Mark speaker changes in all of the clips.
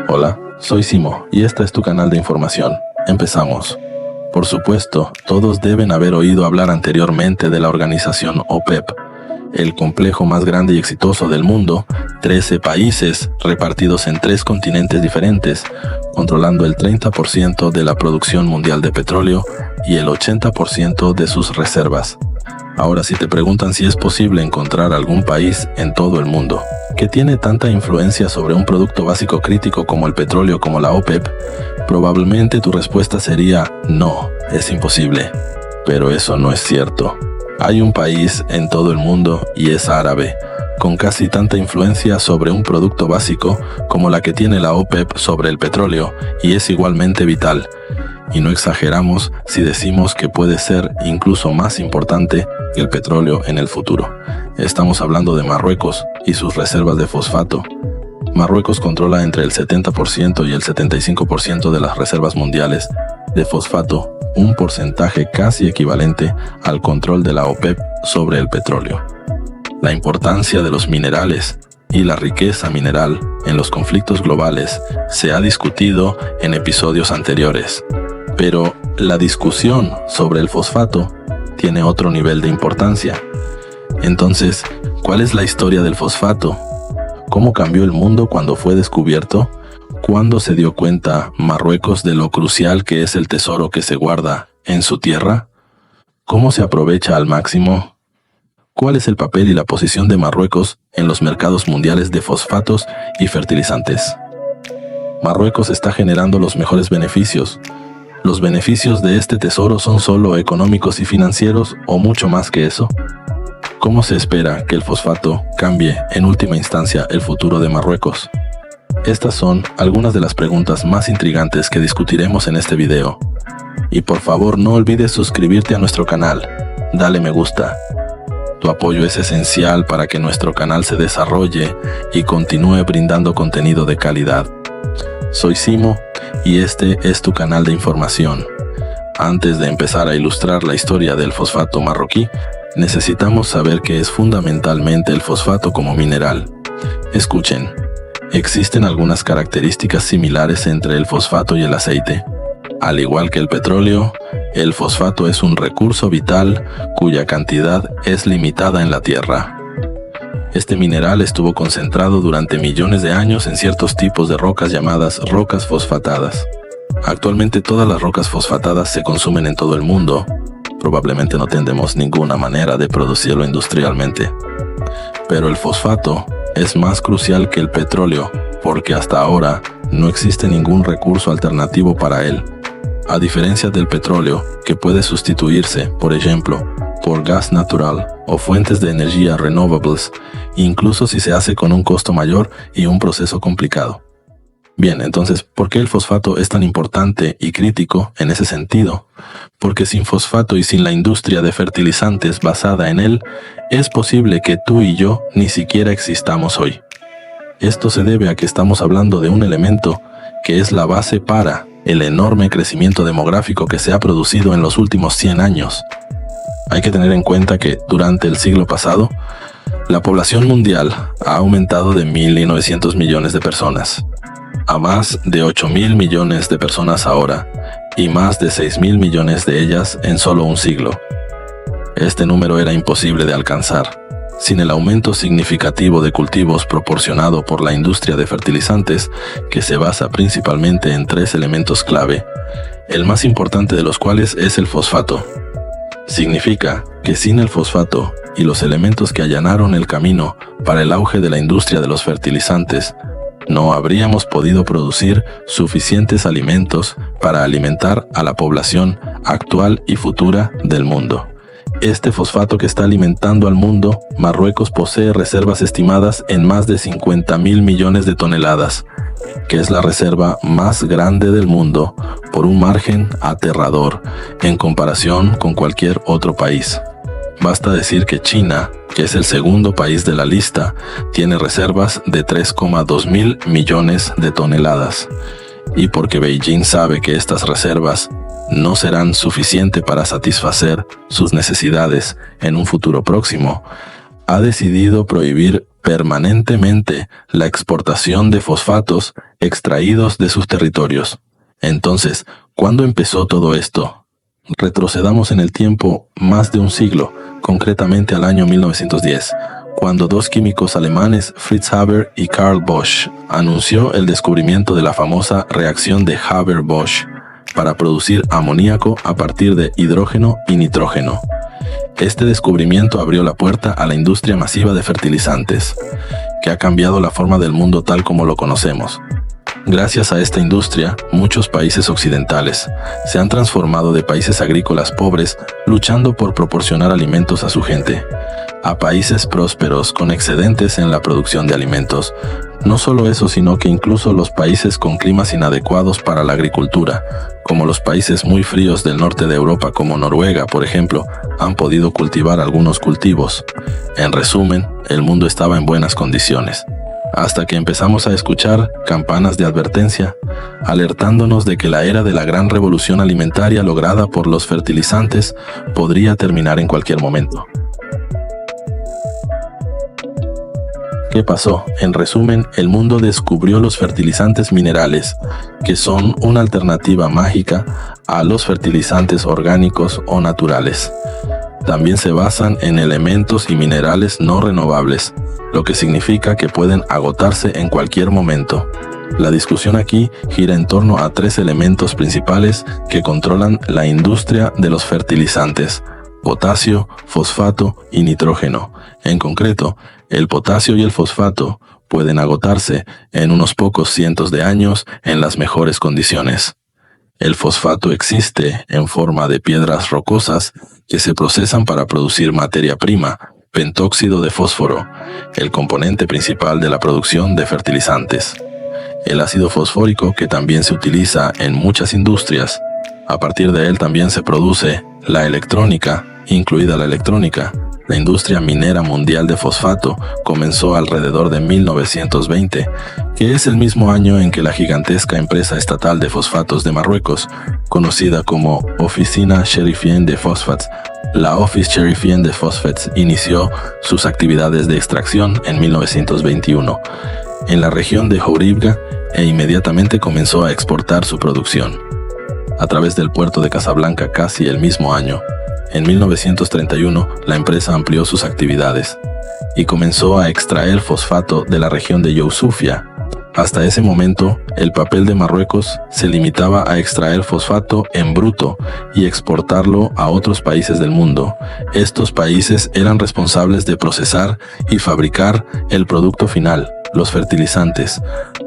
Speaker 1: Hola, soy Simo y este es tu canal de información. Empezamos. Por supuesto, todos deben haber oído hablar anteriormente de la organización OPEP, el complejo más grande y exitoso del mundo, 13 países repartidos en 3 continentes diferentes, controlando el 30% de la producción mundial de petróleo y el 80% de sus reservas. Ahora, si te preguntan si es posible encontrar algún país en todo el mundo que tiene tanta influencia sobre un producto básico crítico como el petróleo como la OPEP, probablemente tu respuesta sería no, es imposible. Pero eso no es cierto. Hay un país en todo el mundo y es árabe, con casi tanta influencia sobre un producto básico como la que tiene la OPEP sobre el petróleo, y es igualmente vital. Y no exageramos si decimos que puede ser incluso más importante que el petróleo en el futuro. Estamos hablando de Marruecos y sus reservas de fosfato. Marruecos controla entre el 70% y el 75% de las reservas mundiales de fosfato, un porcentaje casi equivalente al control de la OPEP sobre el petróleo. La importancia de los minerales y la riqueza mineral en los conflictos globales se ha discutido en episodios anteriores, pero la discusión sobre el fosfato tiene otro nivel de importancia. Entonces, ¿cuál es la historia del fosfato? ¿Cómo cambió el mundo cuando fue descubierto? ¿Cuándo se dio cuenta Marruecos de lo crucial que es el tesoro que se guarda en su tierra? ¿Cómo se aprovecha al máximo? ¿Cuál es el papel y la posición de Marruecos en los mercados mundiales de fosfatos y fertilizantes? Marruecos está generando los mejores beneficios. ¿Los beneficios de este tesoro son solo económicos y financieros o mucho más que eso? ¿Cómo se espera que el fosfato cambie en última instancia el futuro de Marruecos? Estas son algunas de las preguntas más intrigantes que discutiremos en este video. Y por favor no olvides suscribirte a nuestro canal. Dale me gusta. Tu apoyo es esencial para que nuestro canal se desarrolle y continúe brindando contenido de calidad. Soy Simo y este es tu canal de información. Antes de empezar a ilustrar la historia del fosfato marroquí, necesitamos saber qué es fundamentalmente el fosfato como mineral. Escuchen, existen algunas características similares entre el fosfato y el aceite. Al igual que el petróleo, el fosfato es un recurso vital cuya cantidad es limitada en la Tierra. Este mineral estuvo concentrado durante millones de años en ciertos tipos de rocas llamadas rocas fosfatadas. Actualmente todas las rocas fosfatadas se consumen en todo el mundo. Probablemente no tendremos ninguna manera de producirlo industrialmente. Pero el fosfato es más crucial que el petróleo porque hasta ahora no existe ningún recurso alternativo para él. A diferencia del petróleo, que puede sustituirse, por ejemplo, por gas natural o fuentes de energía renovables, incluso si se hace con un costo mayor y un proceso complicado. Bien, entonces, ¿por qué el fosfato es tan importante y crítico en ese sentido? Porque sin fosfato y sin la industria de fertilizantes basada en él, es posible que tú y yo ni siquiera existamos hoy. Esto se debe a que estamos hablando de un elemento que es la base para el enorme crecimiento demográfico que se ha producido en los últimos 100 años. Hay que tener en cuenta que durante el siglo pasado, la población mundial ha aumentado de 1.900 millones de personas a más de 8.000 millones de personas ahora, y más de 6.000 millones de ellas en solo un siglo. Este número era imposible de alcanzar sin el aumento significativo de cultivos proporcionado por la industria de fertilizantes, que se basa principalmente en 3 elementos clave, el más importante de los cuales es el fosfato. Significa que sin el fosfato y los elementos que allanaron el camino para el auge de la industria de los fertilizantes, no habríamos podido producir suficientes alimentos para alimentar a la población actual y futura del mundo. Este fosfato que está alimentando al mundo, Marruecos posee reservas estimadas en más de 50.000 millones de toneladas, que es la reserva más grande del mundo por un margen aterrador en comparación con cualquier otro país. Basta decir que China, que es el segundo país de la lista, tiene reservas de 3,2 mil millones de toneladas. Y porque Beijing sabe que estas reservas no serán suficientes para satisfacer sus necesidades en un futuro próximo, ha decidido prohibir permanentemente la exportación de fosfatos extraídos de sus territorios. Entonces, ¿cuándo empezó todo esto? Retrocedamos en el tiempo más de un siglo, concretamente al año 1910, cuando dos químicos alemanes, Fritz Haber y Karl Bosch, anunció el descubrimiento de la famosa reacción de Haber-Bosch para producir amoníaco a partir de hidrógeno y nitrógeno. Este descubrimiento abrió la puerta a la industria masiva de fertilizantes, que ha cambiado la forma del mundo tal como lo conocemos. Gracias a esta industria, muchos países occidentales se han transformado de países agrícolas pobres luchando por proporcionar alimentos a su gente, a países prósperos con excedentes en la producción de alimentos. No solo eso, sino que incluso los países con climas inadecuados para la agricultura, como los países muy fríos del norte de Europa como Noruega, por ejemplo, han podido cultivar algunos cultivos. En resumen, el mundo estaba en buenas condiciones, hasta que empezamos a escuchar campanas de advertencia, alertándonos de que la era de la gran revolución alimentaria lograda por los fertilizantes podría terminar en cualquier momento. ¿Qué pasó? En resumen, el mundo descubrió los fertilizantes minerales, que son una alternativa mágica a los fertilizantes orgánicos o naturales. También se basan en elementos y minerales no renovables, lo que significa que pueden agotarse en cualquier momento. La discusión aquí gira en torno a tres elementos principales que controlan la industria de los fertilizantes: potasio, fosfato y nitrógeno. En concreto, el potasio y el fosfato pueden agotarse en unos pocos cientos de años en las mejores condiciones. El fosfato existe en forma de piedras rocosas que se procesan para producir materia prima, pentóxido de fósforo, el componente principal de la producción de fertilizantes. El ácido fosfórico, que también se utiliza en muchas industrias. A partir de él también se produce la electrónica, incluida la electrónica. La industria minera mundial de fosfato comenzó alrededor de 1920, que es el mismo año en que la gigantesca empresa estatal de fosfatos de Marruecos, conocida como Oficina Chérifienne de Phosphates, la Office Chérifienne de Phosphates, inició sus actividades de extracción en 1921 en la región de Houribga e inmediatamente comenzó a exportar su producción a través del puerto de Casablanca casi el mismo año. En 1931, la empresa amplió sus actividades y comenzó a extraer fosfato de la región de Youssoufia. Hasta ese momento, el papel de Marruecos se limitaba a extraer fosfato en bruto y exportarlo a otros países del mundo. Estos países eran responsables de procesar y fabricar el producto final, los fertilizantes.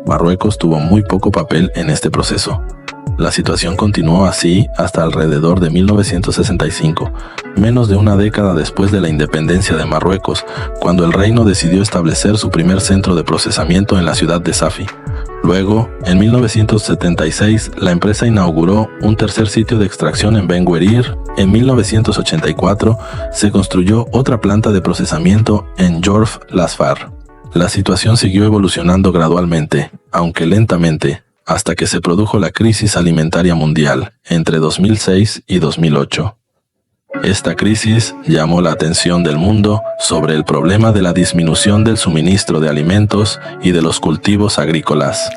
Speaker 1: Marruecos tuvo muy poco papel en este proceso. La situación continuó así hasta alrededor de 1965, menos de una década después de la independencia de Marruecos, cuando el reino decidió establecer su primer centro de procesamiento en la ciudad de Safi. Luego, en 1976, la empresa inauguró un tercer sitio de extracción en Ben Guerir. En 1984, se construyó otra planta de procesamiento en Jorf Lasfar. La situación siguió evolucionando gradualmente, aunque lentamente, hasta que se produjo la crisis alimentaria mundial entre 2006 y 2008. Esta crisis llamó la atención del mundo sobre el problema de la disminución del suministro de alimentos y de los cultivos agrícolas,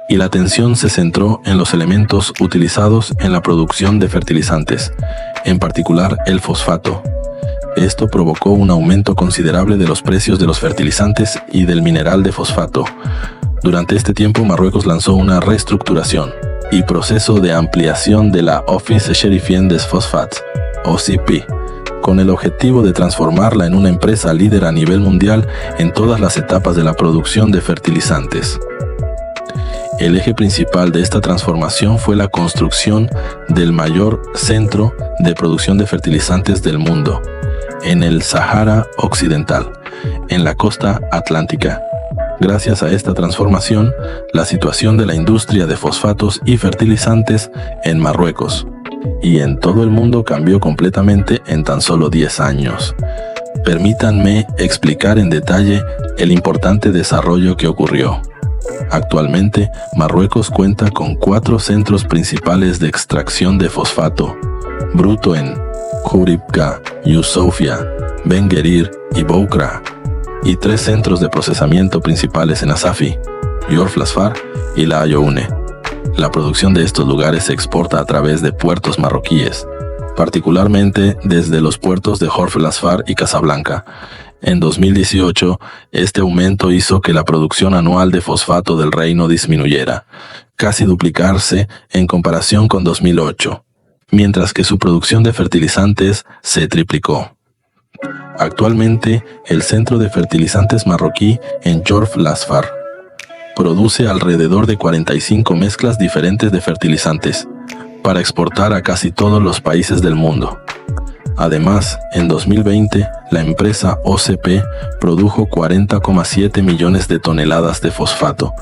Speaker 1: y la atención se centró en los elementos utilizados en la producción de fertilizantes, en particular el fosfato. Esto provocó un aumento considerable de los precios de los fertilizantes y del mineral de fosfato. Durante este tiempo, Marruecos lanzó una reestructuración y proceso de ampliación de la Office Chérifienne des Phosphates, OCP, con el objetivo de transformarla en una empresa líder a nivel mundial en todas las etapas de la producción de fertilizantes. El eje principal de esta transformación fue la construcción del mayor centro de producción de fertilizantes del mundo, en el Sahara Occidental, en la costa atlántica. Gracias a esta transformación, la situación de la industria de fosfatos y fertilizantes en Marruecos y en todo el mundo cambió completamente en tan solo 10 años. Permítanme explicar en detalle el importante desarrollo que ocurrió. Actualmente, Marruecos cuenta con 4 centros principales de extracción de fosfato bruto en Houribga, Youssoufia, Ben Guerir y Boukra. y 3 centros de procesamiento principales en Asafi, Yorf Lasfar y La Ayoune. La producción de estos lugares se exporta a través de puertos marroquíes, particularmente desde los puertos de Yorf Lasfar y Casablanca. En 2018, este aumento hizo que la producción anual de fosfato del reino disminuyera, casi duplicarse en comparación con 2008, mientras que su producción de fertilizantes se triplicó. Actualmente, el centro de fertilizantes marroquí en Yorf Lasfar produce alrededor de 45 mezclas diferentes de fertilizantes para exportar a casi todos los países del mundo. Además, en 2020, la empresa OCP produjo 40,7 millones de toneladas de fosfato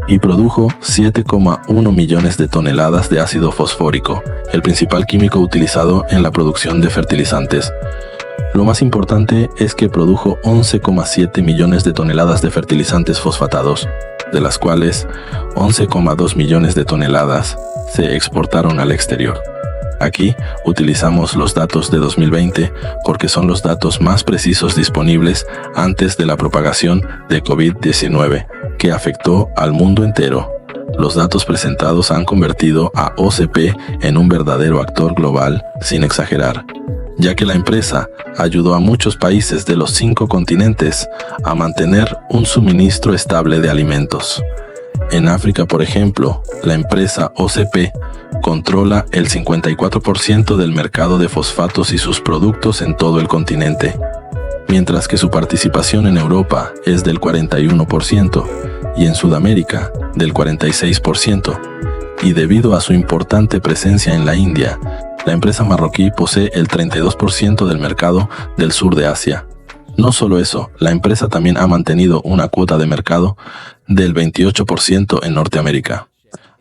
Speaker 1: y produjo 7,1 millones de toneladas de ácido fosfórico, el principal químico utilizado en la producción de fertilizantes. Lo más importante es que produjo 11,7 millones de toneladas de fertilizantes fosfatados, de las cuales 11,2 millones de toneladas se exportaron al exterior. Aquí utilizamos los datos de 2020 porque son los datos más precisos disponibles antes de la propagación de COVID-19, que afectó al mundo entero. Los datos presentados han convertido a OCP en un verdadero actor global, sin exagerar, ya que la empresa ayudó a muchos países de los 5 continentes a mantener un suministro estable de alimentos. En África, por ejemplo, la empresa OCP controla el 54% del mercado de fosfatos y sus productos en todo el continente, mientras que su participación en Europa es del 41% y en Sudamérica del 46%, y debido a su importante presencia en la India, la empresa marroquí posee el 32% del mercado del sur de Asia. No solo eso, la empresa también ha mantenido una cuota de mercado del 28% en Norteamérica.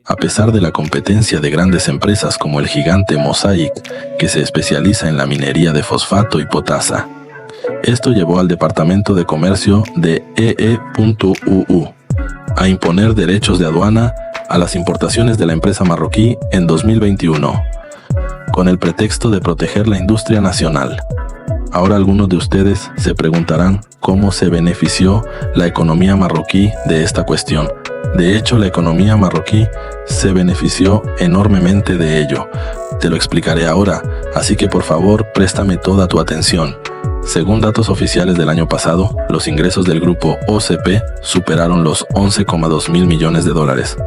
Speaker 1: A pesar de la competencia de grandes empresas como el gigante Mosaic, que se especializa en la minería de fosfato y potasa. Esto llevó al Departamento de Comercio de EE.UU a imponer derechos de aduana a las importaciones de la empresa marroquí en 2021, con el pretexto de proteger la industria nacional. Ahora algunos de ustedes se preguntarán cómo se benefició la economía marroquí de esta cuestión. De hecho, la economía marroquí se benefició enormemente de ello. Te lo explicaré ahora, así que por favor préstame toda tu atención. Según datos oficiales del año pasado, los ingresos del grupo OCP superaron los 11,2 mil millones de dólares,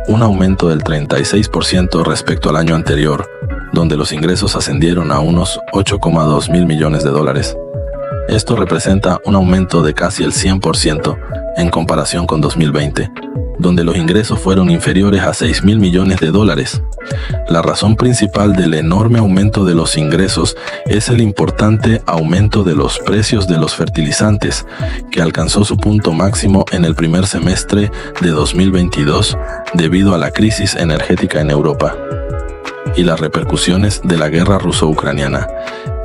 Speaker 1: un aumento del 36% respecto al año anterior, donde los ingresos ascendieron a unos 8,2 mil millones de dólares. Esto representa un aumento de casi el 100% en comparación con 2020, donde los ingresos fueron inferiores a 6 mil millones de dólares. La razón principal del enorme aumento de los ingresos es el importante aumento de los precios de los fertilizantes, que alcanzó su punto máximo en el primer semestre de 2022 debido a la crisis energética en Europa y las repercusiones de la guerra ruso-ucraniana.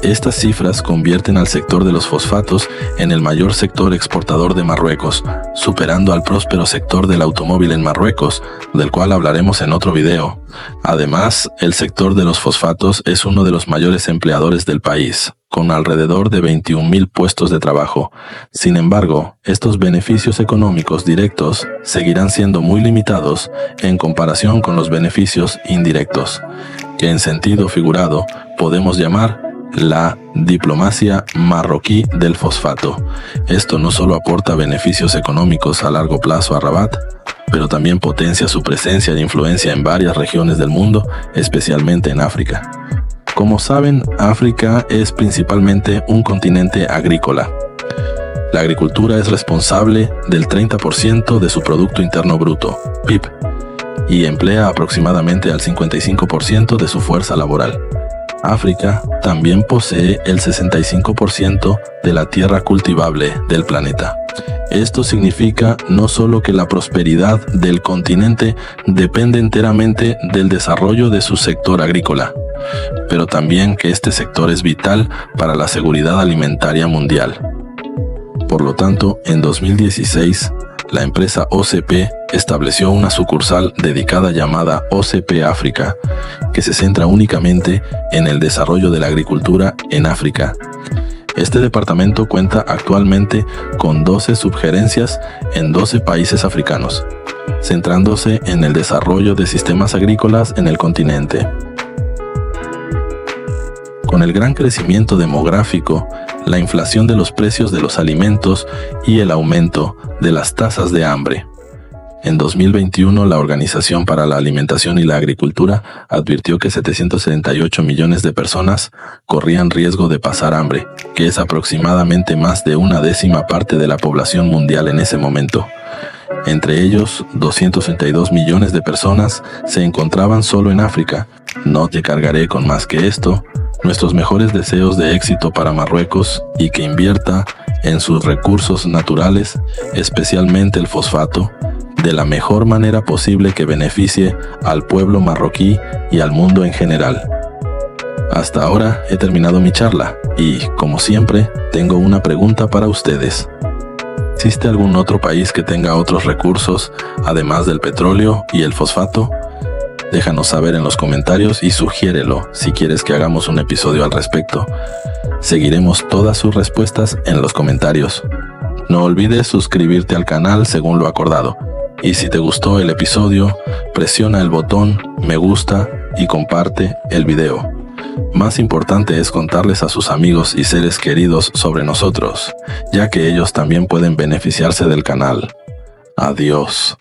Speaker 1: Estas cifras convierten al sector de los fosfatos en el mayor sector exportador de Marruecos, superando al próspero sector del automóvil en Marruecos, del cual hablaremos en otro video. Además, el sector de los fosfatos es uno de los mayores empleadores del país, con alrededor de 21.000 puestos de trabajo. Sin embargo, estos beneficios económicos directos seguirán siendo muy limitados en comparación con los beneficios indirectos, que en sentido figurado podemos llamar la diplomacia marroquí del fosfato. Esto no solo aporta beneficios económicos a largo plazo a Rabat, pero también potencia su presencia e influencia en varias regiones del mundo, especialmente en África. Como saben, África es principalmente un continente agrícola. La agricultura es responsable del 30% de su Producto Interno Bruto, PIB, y emplea aproximadamente al 55% de su fuerza laboral. África también posee el 65% de la tierra cultivable del planeta. Esto significa no solo que la prosperidad del continente depende enteramente del desarrollo de su sector agrícola, pero también que este sector es vital para la seguridad alimentaria mundial. Por lo tanto, en 2016, la empresa OCP estableció una sucursal dedicada llamada OCP África, que se centra únicamente en el desarrollo de la agricultura en África. Este departamento cuenta actualmente con 12 subgerencias en 12 países africanos, centrándose en el desarrollo de sistemas agrícolas en el continente. Con el gran crecimiento demográfico, la inflación de los precios de los alimentos y el aumento de las tasas de hambre. En 2021, la Organización para la Alimentación y la Agricultura advirtió que 778 millones de personas corrían riesgo de pasar hambre, que es aproximadamente más de una décima parte de la población mundial en ese momento. Entre ellos, 232 millones de personas se encontraban solo en África. No te cargaré con más que esto. Nuestros mejores deseos de éxito para Marruecos y que invierta en sus recursos naturales, especialmente el fosfato, de la mejor manera posible que beneficie al pueblo marroquí y al mundo en general. Hasta ahora he terminado mi charla y, como siempre, tengo una pregunta para ustedes. ¿Existe algún otro país que tenga otros recursos, además del petróleo y el fosfato? Déjanos saber en los comentarios y sugiérelo si quieres que hagamos un episodio al respecto. Seguiremos todas sus respuestas en los comentarios. No olvides suscribirte al canal según lo acordado. Y si te gustó el episodio, presiona el botón me gusta y comparte el video. Más importante es contarles a sus amigos y seres queridos sobre nosotros, ya que ellos también pueden beneficiarse del canal. Adiós.